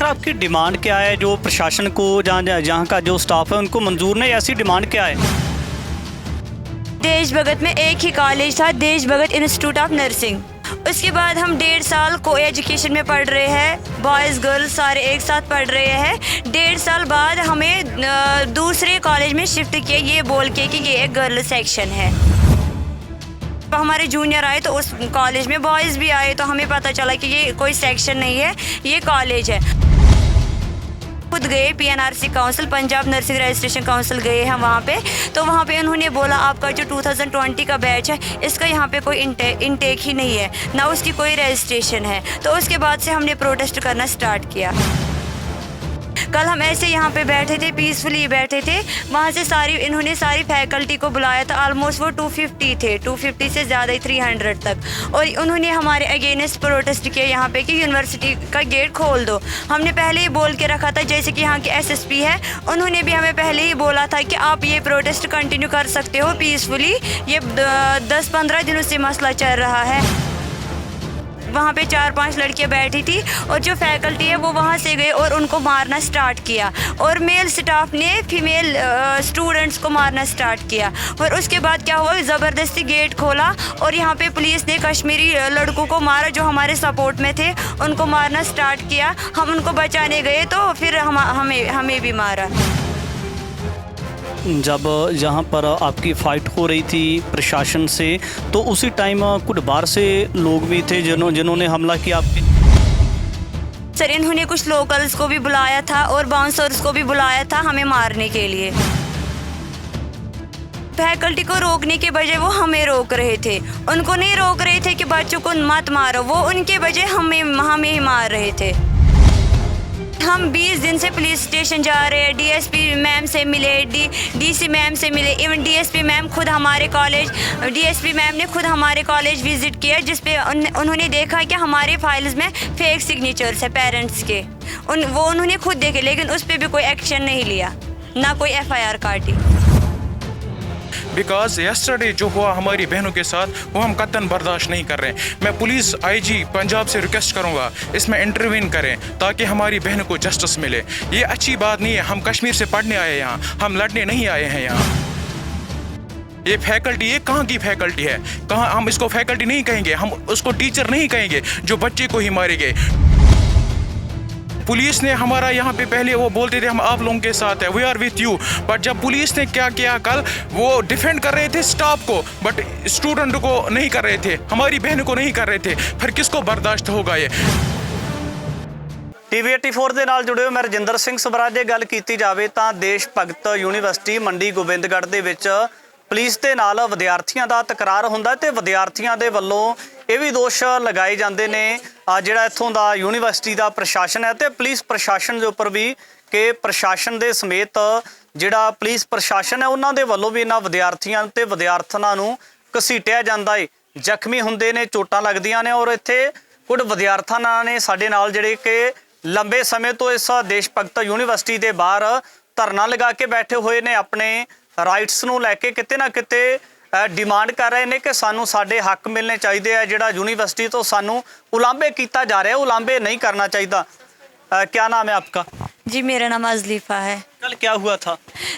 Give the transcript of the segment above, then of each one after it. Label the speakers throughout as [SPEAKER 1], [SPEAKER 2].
[SPEAKER 1] आखिर आपकी डिमांड क्या है, जो प्रशासन को जहाँ का जो स्टाफ है उनको मंजूर नहीं, ऐसी डिमांड क्या है?
[SPEAKER 2] देश भगत में एक ही कॉलेज था, देश भगत इंस्टीट्यूट ऑफ नर्सिंग। उसके बाद हम 1.5 साल को एजुकेशन में पढ़ रहे हैं, बॉयज़ गर्ल्स सारे एक साथ पढ़ रहे हैं। 1.5 साल बाद हमें दूसरे कॉलेज में शिफ्ट किया, ये बोल के कि ये एक गर्ल सेक्शन है। हमारे जूनियर आए तो उस कॉलेज में बॉयज़ भी आए, तो हमें पता चला कि ये कोई सेक्शन नहीं है, ये कॉलेज है। खुद गए PNRC council, Punjab nursing registration council गए हैं वहाँ पे, तो वहाँ पे उन्होंने बोला आपका जो 2020 का बैच है इसका यहाँ पे कोई इनटेक ही नहीं है, ना उसकी कोई रजिस्ट्रेशन है। तो उसके बाद से हमने प्रोटेस्ट करना स्टार्ट किया। कल हम ऐसे यहाँ पे बैठे थे, पीसफुली बैठे थे, वहाँ से इन्होंने सारी फैकल्टी को बुलाया था। ऑलमोस्ट वो 250 थे, 250 से ज़्यादा ही 300 तक, और उन्होंने हमारे अगेंस्ट प्रोटेस्ट किया यहाँ पे कि यूनिवर्सिटी का गेट खोल दो। हमने पहले ही बोल के रखा था, जैसे कि यहाँ के एसएसपी है, उन्होंने भी हमें पहले ही बोला था कि आप ये प्रोटेस्ट कंटिन्यू कर सकते हो पीसफुली। ये 10-15 दिनों से मसला चल रहा है। वहाँ पे 4-5 लड़कियाँ बैठी थी और जो फैकल्टी है वो वहाँ से गए और उनको मारना स्टार्ट किया, और मेल स्टाफ ने फीमेल स्टूडेंट्स को मारना स्टार्ट किया। और उसके बाद क्या हुआ, ज़बरदस्ती गेट खोला और यहाँ पे पुलिस ने कश्मीरी लड़कों को मारा जो हमारे सपोर्ट में थे, उनको मारना स्टार्ट किया। हम उनको बचाने गए तो फिर हमें भी मारा।
[SPEAKER 1] जब जहाँ पर आपकी फ़ाइट हो रही थी प्रशासन से, तो उसी टाइम कुछ बाहर से लोग भी थे जिन्होंने हमला किया आपके?
[SPEAKER 2] सर, इन्होंने कुछ लोकल्स को भी बुलाया था और बाउंसर्स को भी बुलाया था हमें मारने के लिए। फैकल्टी को रोकने के बजाय वो हमें रोक रहे थे, उनको नहीं रोक रहे थे कि बच्चों को मत मारो, वो उनके बजाय हमें ही मार रहे थे। हम 20 दिन से पुलिस स्टेशन जा रहे हैं, डीएसपी मैम से मिले, डीसी मैम से मिले, इवन डीएसपी मैम खुद हमारे कॉलेज, डीएसपी मैम ने खुद हमारे कॉलेज विजिट किया, जिसपे उन्होंने देखा कि हमारे फाइल्स में फेक सिग्नेचर्स है पेरेंट्स के। उन्होंने खुद देखे, लेकिन उस पर भी कोई एक्शन नहीं लिया, ना कोई एफआईआर काटी।
[SPEAKER 3] बिकॉज यस्टरडे जो हुआ हमारी बहनों के साथ, वो हम कतन बर्दाश्त नहीं कर रहे हैं। मैं पुलिस आईजी पंजाब से रिक्वेस्ट करूंगा इसमें इंटरवीन करें ताकि हमारी बहनों को जस्टिस मिले। ये अच्छी बात नहीं है, हम कश्मीर से पढ़ने आए हैं यहाँ, हम लड़ने नहीं आए हैं यहाँ। ये फैकल्टी, ये कहाँ की फैकल्टी है? कहाँ? हम इसको फैकल्टी नहीं कहेंगे, हम उसको टीचर नहीं कहेंगे जो बच्चे को ही मारेंगे। पुलिस ने हमारा यहाँ पे पहले वो बोलते थे हम आप लोगों के साथ है, we are with you, but जब पुलिस ने क्या किया कल, वो डिफेंड कर रहे थे स्टाफ को बट स्टूडेंट को नहीं कर रहे थे, हमारी बहन को नहीं कर रहे थे। फिर किसको बर्दाश्त होगा? ये
[SPEAKER 1] TV 84 ਦੇ ਨਾਲ ਜੁੜੇ ਹੋ ਮੈਂ ਰਜਿੰਦਰ ਸਿੰਘ ਸਵਰਾਜ। ਜੇ ਗੱਲ ਕੀਤੀ ਜਾਵੇ ਤਾਂ ਦੇਸ਼ ਭਗਤ ਯੂਨੀਵਰਸਿਟੀ ਮੰਡੀ ਗੋਬਿੰਦਗੜ੍ਹ ਦੇ ਵਿੱਚ ਪੁਲਿਸ ਦੇ ਨਾਲ ਵਿਦਿਆਰਥੀਆਂ ਦਾ ਤਕਰਾਰ ਹੁੰਦਾ ਤੇ ਵਿਦਿਆਰਥੀਆਂ ਦੇ ਵੱਲੋਂ ਇਹ ਵੀ ਦੋਸ਼ ਲਗਾਏ ਜਾਂਦੇ ਨੇ ਜਿਹੜਾ ਇੱਥੋਂ ਦਾ ਯੂਨੀਵਰਸਿਟੀ ਦਾ ਪ੍ਰਸ਼ਾਸਨ ਹੈ ਤੇ ਪੁਲਿਸ ਪ੍ਰਸ਼ਾਸਨ ਦੇ ਉੱਪਰ ਵੀ ਕਿ ਪ੍ਰਸ਼ਾਸਨ ਦੇ ਸਮੇਤ ਜਿਹੜਾ ਪੁਲਿਸ ਪ੍ਰਸ਼ਾਸਨ ਹੈ ਉਹਨਾਂ ਦੇ ਵੱਲੋਂ ਵੀ ਇਹਨਾਂ ਵਿਦਿਆਰਥੀਆਂ ਤੇ ਵਿਦਿਆਰਥਣਾਂ ਨੂੰ ਘਸੀਟਿਆ ਜਾਂਦਾ ਹੈ, ਜ਼ਖਮੀ ਹੁੰਦੇ ਨੇ, ਚੋਟਾਂ ਲੱਗਦੀਆਂ ਨੇ। ਔਰ ਇੱਥੇ ਕੁਝ ਵਿਦਿਆਰਥਣਾਂ ਨੇ ਸਾਡੇ ਨਾਲ ਜਿਹੜੇ ਕਿ ਲੰਬੇ ਸਮੇਂ ਤੋਂ ਇਸ ਦੇਸ਼ ਭਗਤ ਯੂਨੀਵਰਸਿਟੀ ਦੇ ਬਾਹਰ ਧਰਨਾ ਲਗਾ ਕੇ ਬੈਠੇ ਹੋਏ ਨੇ, ਆਪਣੇ ਰਾਈਟਸ ਨੂੰ ਲੈ ਕੇ ਕਿਤੇ ਨਾ ਕਿਤੇ डिमांड कर रहे हैं कि सानू साडे हक मिलने चाहिए है। जिहड़ा यूनीवर्सिटी तो सानू उलांभे किया जा रहा है, उलांभे नहीं करना चाहिए। क्या नाम है आपका?
[SPEAKER 2] जी, मेरा नाम अजलीफा है।
[SPEAKER 1] कल क्या हुआ था?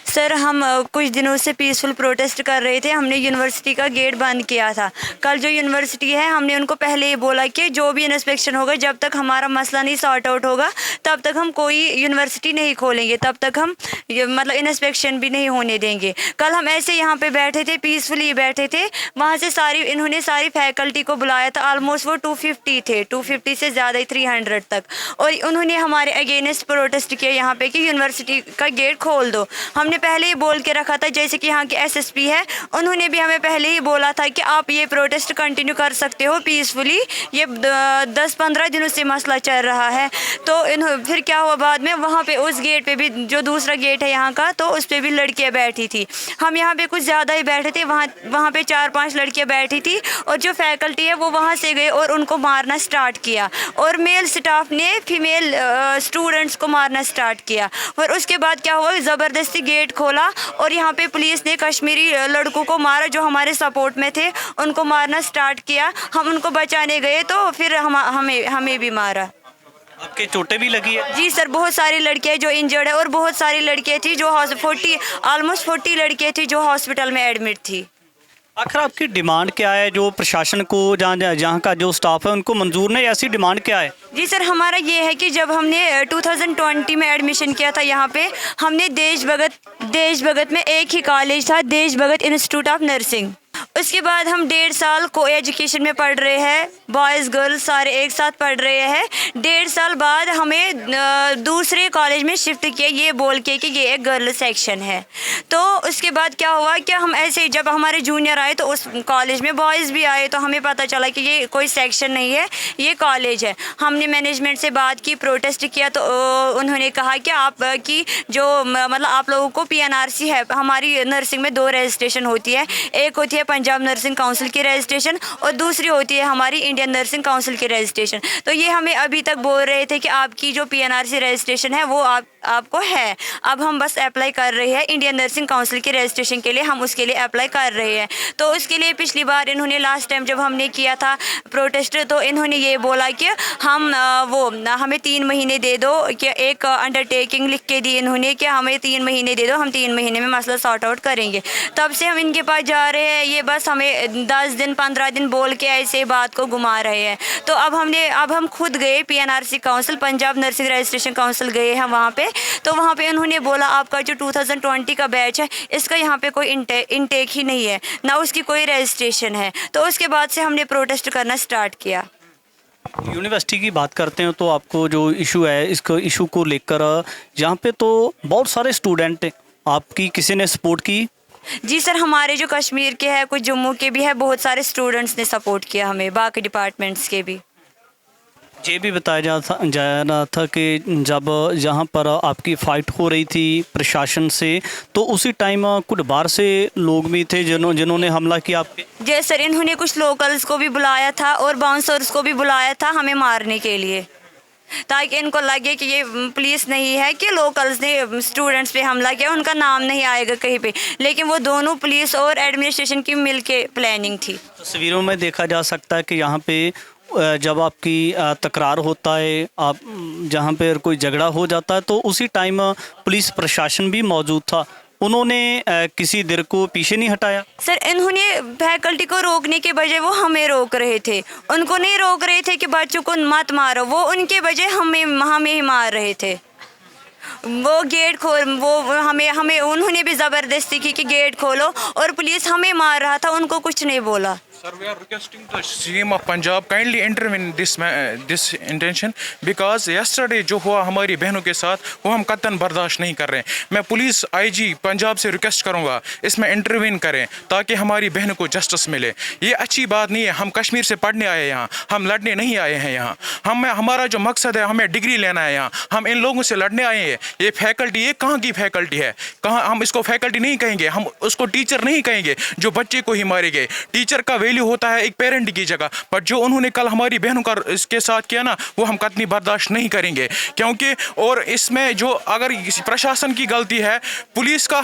[SPEAKER 2] सर, हम कुछ दिनों से पीसफुल प्रोटेस्ट कर रहे थे, हमने यूनिवर्सिटी का गेट बंद किया था। कल जो यूनिवर्सिटी है, हमने उनको पहले ही बोला कि जो भी इंस्पेक्शन होगा, जब तक हमारा मसला नहीं सॉर्ट आउट होगा तब तक हम कोई यूनिवर्सिटी नहीं खोलेंगे, तब तक हम मतलब इंस्पेक्शन भी नहीं होने देंगे। कल हम ऐसे यहाँ पे बैठे थे, पीसफुली बैठे थे, वहाँ से इन्होंने सारी फैकल्टी को बुलाया था। ऑलमोस्ट वो 250 थे, 250 से ज़्यादा ही 300 तक, और उन्होंने हमारे अगेंस्ट प्रोटेस्ट किया यहाँ पे कि यूनिवर्सिटी का गेट खोल दो। हमने पहले ही बोल के रखा था, जैसे कि यहाँ के एसएसपी है, उन्होंने भी हमें पहले ही बोला था कि आप ये प्रोटेस्ट कंटिन्यू कर सकते हो पीसफुली। ये 10-15 दिनों से मसला चल रहा है। तो फिर क्या हुआ बाद में, वहाँ पे उस गेट पे भी, जो दूसरा गेट है यहाँ का, तो उस पर भी लड़कियाँ बैठी थी। हम यहाँ पे कुछ ज़्यादा ही बैठे थे, वहाँ पे 4-5 लड़कियाँ बैठी थी, और जो फैकल्टी है वो वहाँ से गए और उनको मारना स्टार्ट किया, और मेल स्टाफ ने फीमेल स्टूडेंट्स को मारना स्टार्ट किया। और उसके बाद क्या हुआ, ज़बरदस्ती गेट खोला और यहाँ पे पुलिस ने कश्मीरी लड़कों को मारा जो हमारे सपोर्ट में थे, उनको मारना स्टार्ट किया। हम उनको बचाने गए तो फिर हमें भी मारा।
[SPEAKER 1] आपके चोटें भी लगी है?
[SPEAKER 2] जी सर, बहुत सारी लड़कियां जो इंजर्ड है और बहुत सारी लड़कियां थी जो ऑलमोस्ट 40 लड़कियां थी जो हॉस्पिटल में एडमिट थी।
[SPEAKER 1] आखिर आपकी डिमांड क्या है? जो प्रशासन को जहाँ जहाँ का जो स्टाफ है उनको मंजूर नहीं, ऐसी डिमांड क्या है?
[SPEAKER 2] जी सर, हमारा ये है कि जब हमने 2020 में एडमिशन किया था यहाँ पे, हमने देश भगत में एक ही कॉलेज था, देश भगत इंस्टीट्यूट ऑफ नर्सिंग। उसके बाद हम 1.5 साल को एजुकेशन में पढ़ रहे हैं, बॉयज़ गर्ल्स सारे एक साथ पढ़ रहे हैं। 1.5 साल बाद हमें दूसरे कॉलेज में शिफ्ट किया ये बोल के कि ये एक गर्ल सेक्शन है। तो उसके बाद क्या हुआ कि हम ऐसे जब हमारे जूनियर आए तो उस कॉलेज में बॉयज़ भी आए, तो हमें पता चला कि ये कोई सेक्शन नहीं है, ये कॉलेज है। हमने मैनेजमेंट से बात की, प्रोटेस्ट किया, तो उन्होंने कहा कि आप की जो मतलब आप लोगों को PNRC है, हमारी नर्सिंग में 2 रजिस्ट्रेशन होती है, एक होती है पंजाब नर्सिंग काउंसिल की रजिस्ट्रेशन और दूसरी होती है हमारी इंडियन नर्सिंग काउंसिल की रजिस्ट्रेशन। तो ये हमें अभी तक बोल रहे थे कि आपकी जो PNRC रजिस्ट्रेशन है वो आपको है। अब हम बस अप्लाई कर रहे हैं इंडियन नर्सिंग काउंसिल के रजिस्ट्रेशन के लिए, हम उसके लिए अप्लाई कर रहे हैं। तो उसके लिए पिछली बार इन्होंने लास्ट टाइम जब हमने किया था प्रोटेस्ट, तो इन्होंने ये बोला कि हमें 3 महीने दे दो, कि एक अंडरटेकिंग लिख के दी इन्होंने कि हमें 3 महीने दे दो, हम 3 महीने में मसला सॉर्ट आउट करेंगे। तब से हम इनके पास जा रहे हैं, ये बस हमें 10 दिन 15 दिन बोल के ऐसे बात को घुमा रहे हैं। तो अब हम खुद गए PNRC council, Punjab nursing registration council गए हैं वहाँ पे। तो वहाँ पे उन्होंने बोला आपका जो 2020 का बैच है इसका यहाँ पे कोई इनटेक ही नहीं है, ना उसकी कोई रजिस्ट्रेशन है। तो उसके बाद से हमने प्रोटेस्ट करना स्टार्ट किया।
[SPEAKER 1] यूनिवर्सिटी की बात करते हैं तो आपको जो इशू है, इसको इशू को लेकर यहाँ पे तो बहुत सारे स्टूडेंट आपकी किसी ने सपोर्ट की?
[SPEAKER 2] जी सर, हमारे जो कश्मीर के हैं, कुछ जम्मू के भी है, बहुत सारे स्टूडेंट्स ने सपोर्ट किया हमें, बाकी डिपार्टमेंट्स के भी।
[SPEAKER 1] ये भी बताया जा रहा था कि जब यहाँ पर आपकी फ़ाइट हो रही थी प्रशासन से, तो उसी टाइम कुछ बाहर से लोग भी थे जिन्होंने हमला किया आप पे?
[SPEAKER 2] जी सर, इन्होंने कुछ लोकल्स को भी बुलाया था और बाउंसर्स को भी बुलाया था हमें मारने के लिए, ताकि इनको लगे कि ये पुलिस नहीं है कि लोकल्स ने स्टूडेंट्स पे हमला किया, उनका नाम नहीं आएगा कहीं पे। लेकिन वो दोनों पुलिस और एडमिनिस्ट्रेशन की मिलके प्लानिंग थी।
[SPEAKER 1] तस्वीरों में देखा जा सकता है कि यहाँ पे जब आपकी तकरार होता है, आप जहाँ पे कोई झगड़ा हो जाता है, तो उसी टाइम पुलिस प्रशासन भी मौजूद था, उन्होंने किसी देर को पीछे नहीं हटाया?
[SPEAKER 2] सर, इन्होंने फैकल्टी को रोकने के बजाय वो हमें रोक रहे थे, उनको नहीं रोक रहे थे कि बच्चों को मत मारो, वो उनके बजाय हमें ही मार रहे थे। वो गेट खोल, वो हमें उन्होंने भी ज़बरदस्ती की कि गेट खोलो, और पुलिस हमें मार रहा था, उनको कुछ नहीं बोला।
[SPEAKER 3] Sir, we are requesting the CM of Punjab kindly intervene this intention because yesterday जो हुआ हमारी बहनों के साथ वो हम कतन बर्दाश्त नहीं कर रहे हैं। मैं पुलिस IG पंजाब से रिक्वेस्ट करूँगा इसमें इंटरवीन करें ताकि हमारी बहनों को जस्टिस मिले। ये अच्छी बात नहीं है, हम कश्मीर से पढ़ने आए हैं यहाँ, हम लड़ने नहीं आए हैं यहाँ। हमारा जो मकसद है हमें डिग्री लेना है यहाँ, हम इन लोगों से लड़ने आए हैं। ये फैकल्टी, ये कहाँ की फैकल्टी है? कहाँ? हम इसको फैकल्टी नहीं कहेंगे, हम उसको टीचर नहीं कहेंगे जो बच्चे को ही मारे गए। टीचर का वैल्यू होता है एक पेरेंट की जगह, पर जो उन्होंने कल हमारी बहनों का इसके साथ किया ना, वो हम कतनी बर्दाश्त नहीं करेंगे। क्योंकि और इसमें जो अगर प्रशासन की गलती है, पुलिस का,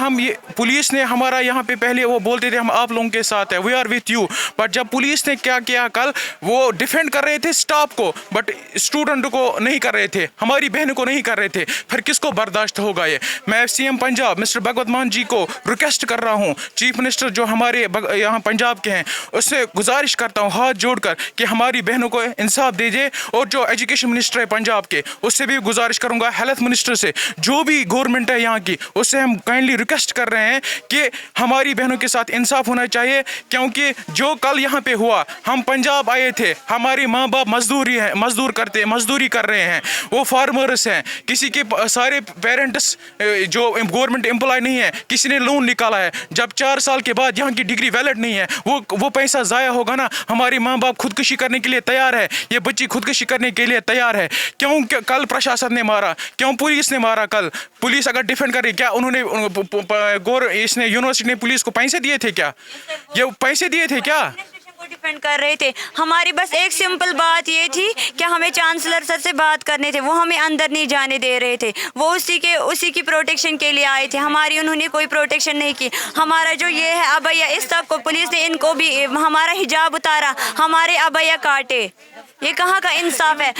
[SPEAKER 3] पुलिस ने हमारा यहाँ पे पहले वो बोलते थे हम आप लोगों के साथ है, वी आर विथ यू, पर जब पुलिस ने क्या किया कल, वो डिफेंड कर रहे थे स्टाफ को बट स्टूडेंट को नहीं कर रहे थे, हमारी बहनों को नहीं कर रहे थे। फिर किसको बर्दाश्त होगा ये? मैं CM पंजाब मिस्टर भगवत मान जी को रिक्वेस्ट कर रहा हूँ, चीफ मिनिस्टर जो हमारे यहाँ पंजाब के हैं, उससे गुजारिश करता हूँ हाथ जोड़कर कि हमारी बहनों को इंसाफ दीजिए। और जो एजुकेशन मिनिस्टर है पंजाब के, उससे भी गुजारिश करूँगा, हेल्थ मिनिस्टर से, जो भी गवर्नमेंट है यहाँ की, उससे हम काइंडली रिक्वेस्ट कर रहे हैं कि हमारी बहनों के साथ इंसाफ होना चाहिए। क्योंकि जो कल यहाँ पे हुआ, हम पंजाब आए थे, हमारे माँ बाप मजदूरी कर रहे हैं, वो फार्मर्स हैं, किसी के सारे पेरेंट्स जो गवर्नमेंट एम्प्लॉय नहीं है, किसी ने लोन निकाला है। जब 4 साल के बाद यहाँ की डिग्री वैलिड नहीं है, वो पैसा ज़ाया होगा ना। हमारी माँ बाप खुदकुशी करने के लिए तैयार है, ये बच्ची खुदकुशी करने के लिए तैयार है। क्यों कल प्रशासन ने मारा, क्यों पुलिस ने मारा? कल पुलिस अगर डिफेंड करे, क्या उन्होंने इसने यूनिवर्सिटी ने पुलिस को पैसे दिए थे क्या? ये पैसे दिए थे क्या?
[SPEAKER 2] डिफेंड कर रहे थे। हमारी बस एक सिंपल बात ये थी कि हमें चांसलर सर से बात करने थे, वो हमें अंदर नहीं जाने दे रहे थे, वो उसी की प्रोटेक्शन के लिए आए थे, हमारी उन्होंने कोई प्रोटेक्शन नहीं की। हमारा जो ये है अबैया, इस तक को पुलिस ने इनको भी हमारा हिजाब उतारा, हमारे अबैया काटे, ये कहाँ का इंसाफ है?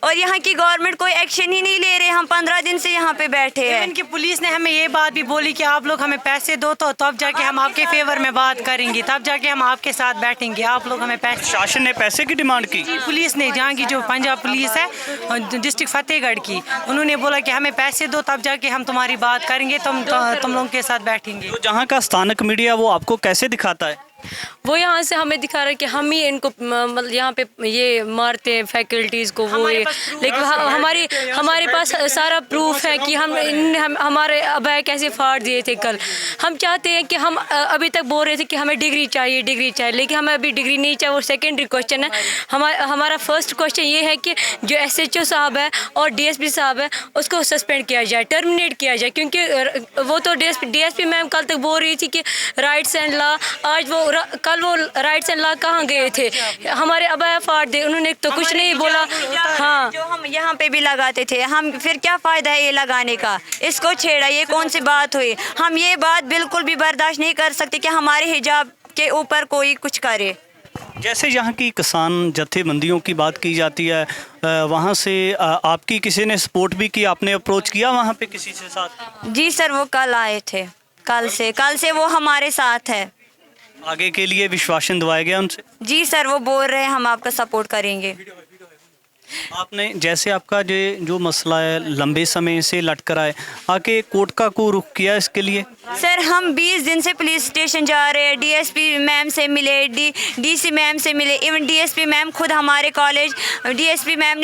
[SPEAKER 2] और यहाँ की गवर्नमेंट कोई एक्शन ही नहीं ले रहे। हम 15 दिन से यहाँ पे बैठे हैं।
[SPEAKER 4] इनकी पुलिस ने हमें ये बात भी बोली कि आप लोग हमें पैसे दो तो तब जाके हम आपके फेवर में बात करेंगे, तब जाके हम आपके साथ बैठेंगे, आप लोग हमें पैसे।
[SPEAKER 1] शासन ने पैसे की डिमांड की?
[SPEAKER 4] जी, पुलिस ने, जहाँ की जो पंजाब पुलिस है डिस्ट्रिक्ट फतेहगढ़ की, उन्होंने बोला कि हमें पैसे दो तब जाके हम तुम्हारी बात करेंगे, तुम लोगों के साथ बैठेंगे।
[SPEAKER 1] तो जहाँ का स्थानिक मीडिया वो आपको कैसे दिखाता है?
[SPEAKER 5] वो यहाँ से हमें दिखा रहा है कि हम ही इनको मतलब यहाँ पे ये मारते हैं फैकल्टीज़ को, वो ये, लेकिन हमारे पास सारा प्रूफ है कि हम हमारे अबैक कैसे फाड़ दिए थे कल। हम चाहते हैं कि हम अभी तक बोल रहे थे कि हमें डिग्री चाहिए, लेकिन हमें अभी डिग्री नहीं चाहिए। वो सेकेंडरी क्वेश्चन है। हमारा फर्स्ट क्वेश्चन ये है कि जो SHO साहब है और DSP साहब है उसको सस्पेंड किया जाए, टर्मिनेट किया जाए, क्योंकि वो तो DSP मैम कल तक बोल रही थी कि राइट्स एंड लॉ, आज वो कल वो राइट्स एंड लॉ कहाँ गए थे? हमारे अबाया फाड़ दे, उन्होंने तो कुछ नहीं बोला। हाँ,
[SPEAKER 2] जो हम यहाँ पे भी लगाते थे, हम फिर क्या फ़ायदा है ये लगाने का? इसको छेड़ा, ये कौन सी बात हुई? हम ये बात बिल्कुल भी बर्दाश्त नहीं कर सकते कि हमारे हिजाब के ऊपर कोई कुछ करे।
[SPEAKER 1] जैसे यहाँ की किसान जथेबंदियों की बात की जाती है, वहाँ से आपकी किसी ने सपोर्ट भी की? आपने अप्रोच किया वहाँ पे किसी से साथ?
[SPEAKER 2] जी सर, वो कल आए थे, कल से वो हमारे साथ है।
[SPEAKER 1] आगे के लिए विश्वासन दिलाया गया उनसे?
[SPEAKER 2] जी सर, वो बोल रहे हैं हम आपका सपोर्ट करेंगे।
[SPEAKER 1] आपने जैसे आपका जो मसला है लंबे समय से लटक रहा है, आके कोर्ट का को रुख किया इसके लिए?
[SPEAKER 2] सर, हम 20 दिन से पुलिस स्टेशन जा रहे हैं, DSP मैम से मिले, DC मैम से मिले, इवन DSP मैम ने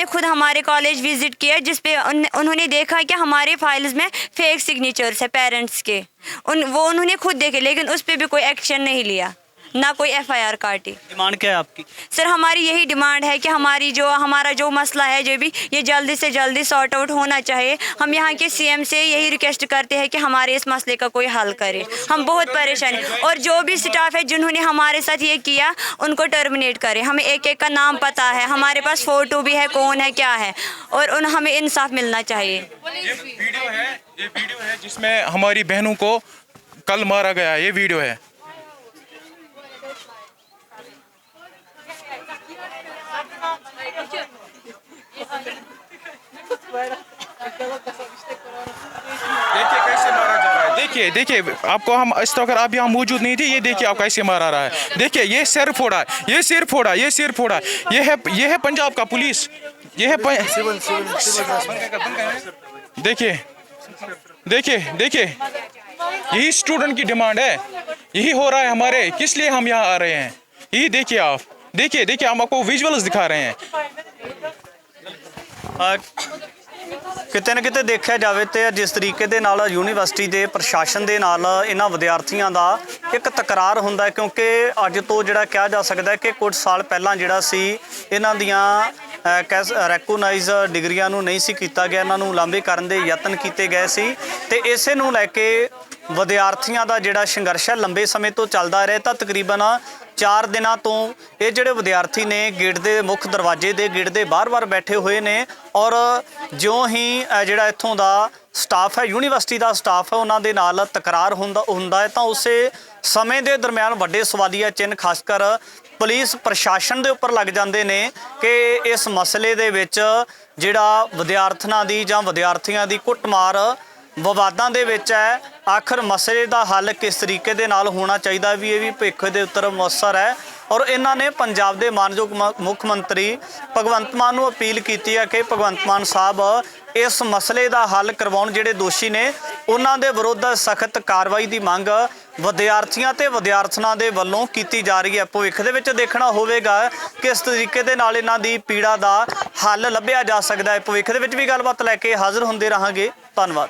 [SPEAKER 2] खुद हमारे कॉलेज विजिट किया, जिसपे उन्होंने देखा कि हमारे फाइल्स में फेक सिग्नेचर्स है पेरेंट्स के। उन्होंने खुद देखे, लेकिन उस पर भी कोई एक्शन नहीं लिया, ना कोई FIR काटी।
[SPEAKER 1] डिमांड क्या है आपकी?
[SPEAKER 2] सर, हमारी यही डिमांड है कि हमारा जो मसला है जो भी, ये जल्दी से जल्दी सॉर्ट आउट होना चाहिए। हम यहाँ के CM से यही रिक्वेस्ट करते हैं कि हमारे इस मसले का कोई हल करे। हम बहुत परेशान हैं, और जो भी स्टाफ है जिन्होंने हमारे साथ ये किया उनको टर्मिनेट करें। हमें एक का नाम पता है, हमारे पास फ़ोटो भी है, कौन है क्या है, और हमें इंसाफ मिलना चाहिए।
[SPEAKER 3] ये वीडियो है जिसमें हमारी बहनों को कल मारा गया, ये वीडियो है। देखिए कैसे मारा जा रहा है। देखिए आपको, हम इस तरह अगर आप यहाँ मौजूद नहीं थे, ये देखिए आप कैसे मारा रहा है। देखिए ये सिर फोड़ा, ये सिर फोड़ा। ये है पंजाब का पुलिस, ये है देखिए यही स्टूडेंट की डिमांड है, यही हो रहा है हमारे, किस लिए हम यहाँ आ रहे हैं। यही देखिए आप, देखिए हम आपको विजुअल्स दिखा रहे हैं।
[SPEAKER 1] ਕਿਤੇ ਨਾ ਕਿਤੇ ਦੇਖਿਆ ਜਾਵੇ ਤੇ ਜਿਸ ਤਰੀਕੇ ਦੇ ਨਾਲ ਯੂਨੀਵਰਸਿਟੀ ਦੇ ਪ੍ਰਸ਼ਾਸਨ ਦੇ ਨਾਲ ਇਹਨਾਂ ਵਿਦਿਆਰਥੀਆਂ ਦਾ ਇੱਕ ਤਕਰਾਰ ਹੁੰਦਾ ਹੈ, ਕਿਉਂਕਿ ਅੱਜ ਤੋਂ ਜਿਹੜਾ ਕਿਹਾ ਜਾ ਸਕਦਾ ਹੈ ਕਿ ਕੁਝ ਸਾਲ ਪਹਿਲਾਂ ਜਿਹੜਾ ਸੀ ਇਹਨਾਂ ਦੀਆਂ ਰੈਕੋਗਨਾਈਜ਼ ਡਿਗਰੀਆਂ ਨੂੰ ਨਹੀਂ ਸੀ ਕੀਤਾ ਗਿਆ, ਇਹਨਾਂ ਨੂੰ ਲਾਂਭੇ ਕਰਨ ਦੇ ਯਤਨ ਕੀਤੇ ਗਏ ਸੀ, ਤੇ ਇਸੇ ਨੂੰ ਲੈ ਕੇ ਵਿਦਿਆਰਥੀਆਂ ਦਾ ਜਿਹੜਾ ਸੰਘਰਸ਼ ਹੈ ਲੰਬੇ ਸਮੇਂ ਤੋਂ ਚੱਲਦਾ ਰਿਹਾ। ਤਾਂ ਤਕਰੀਬਨ 4 ਦਿਨਾਂ ਤੋਂ ਇਹ ਜਿਹੜੇ ਵਿਦਿਆਰਥੀ ਨੇ ਗੇਟ ਦੇ ਮੁੱਖ ਦਰਵਾਜ਼ੇ ਦੇ ਗੇਟ ਦੇ ਬਾਹਰ ਬੈਠੇ ਹੋਏ ਨੇ, ਔਰ ਜਿਉਂ ਹੀ ਜਿਹੜਾ ਇੱਥੋਂ ਦਾ ਸਟਾਫ ਹੈ, ਯੂਨੀਵਰਸਿਟੀ ਦਾ ਸਟਾਫ ਹੈ, ਉਹਨਾਂ ਦੇ ਨਾਲ ਤਕਰਾਰ ਹੁੰਦਾ ਹੈ, ਤਾਂ ਉਸੇ ਸਮੇਂ ਦੇ ਦਰਮਿਆਨ ਵੱਡੇ ਸਵਾਲੀਆ ਚਿੰਨ੍ਹ ਖਾਸ ਕਰ ਪੁਲਿਸ ਪ੍ਰਸ਼ਾਸਨ ਦੇ ਉੱਪਰ ਲੱਗ ਜਾਂਦੇ ਨੇ ਕਿ ਇਸ ਮਸਲੇ ਦੇ ਵਿੱਚ ਜਿਹੜਾ ਵਿਦਿਆਰਥਣਾਂ ਦੀ ਜਾਂ ਵਿਦਿਆਰਥੀਆਂ ਦੀ ਕੁੱਟਮਾਰ ਵਿਵਾਦਾਂ ਦੇ ਵਿੱਚ ਹੈ, ਆਖਰ ਮਸਲੇ ਦਾ ਹੱਲ ਕਿਸ ਤਰੀਕੇ ਦੇ ਨਾਲ ਹੋਣਾ ਚਾਹੀਦਾ ਵੀ ਇਹ ਵੀ ਭਵਿੱਖ ਦੇ ਉੱਤਰ ਮੁਅੱਸਰ ਹੈ। ਔਰ ਇਹਨਾਂ ਨੇ ਪੰਜਾਬ ਦੇ ਮਾਨਯੋਗ ਮੁੱਖ ਮੰਤਰੀ ਭਗਵੰਤ ਮਾਨ ਨੂੰ ਅਪੀਲ ਕੀਤੀ ਹੈ ਕਿ ਭਗਵੰਤ ਮਾਨ ਸਾਹਿਬ ਇਸ ਮਸਲੇ ਦਾ ਹੱਲ ਕਰਵਾਉਣ। ਜਿਹੜੇ ਦੋਸ਼ੀ ਨੇ ਉਹਨਾਂ ਦੇ ਵਿਰੁੱਧ ਸਖਤ ਕਾਰਵਾਈ ਦੀ ਮੰਗ ਵਿਦਿਆਰਥੀਆਂ ਤੇ ਵਿਦਿਆਰਥਣਾਂ ਦੇ ਵੱਲੋਂ ਕੀਤੀ ਜਾ ਰਹੀ ਹੈ। ਭਵਿੱਖ ਦੇ ਵਿੱਚ ਦੇਖਣਾ ਹੋਵੇਗਾ ਕਿਸ ਤਰੀਕੇ ਦੇ ਨਾਲ ਇਹਨਾਂ ਦੀ ਪੀੜਾ ਦਾ ਹੱਲ ਲੱਭਿਆ ਜਾ ਸਕਦਾ ਹੈ। ਭਵਿੱਖ ਦੇ ਵਿੱਚ ਵੀ ਗੱਲਬਾਤ ਲੈ ਕੇ ਹਾਜ਼ਰ ਹੁੰਦੇ ਰਹਾਂਗੇ। ਧੰਨਵਾਦ।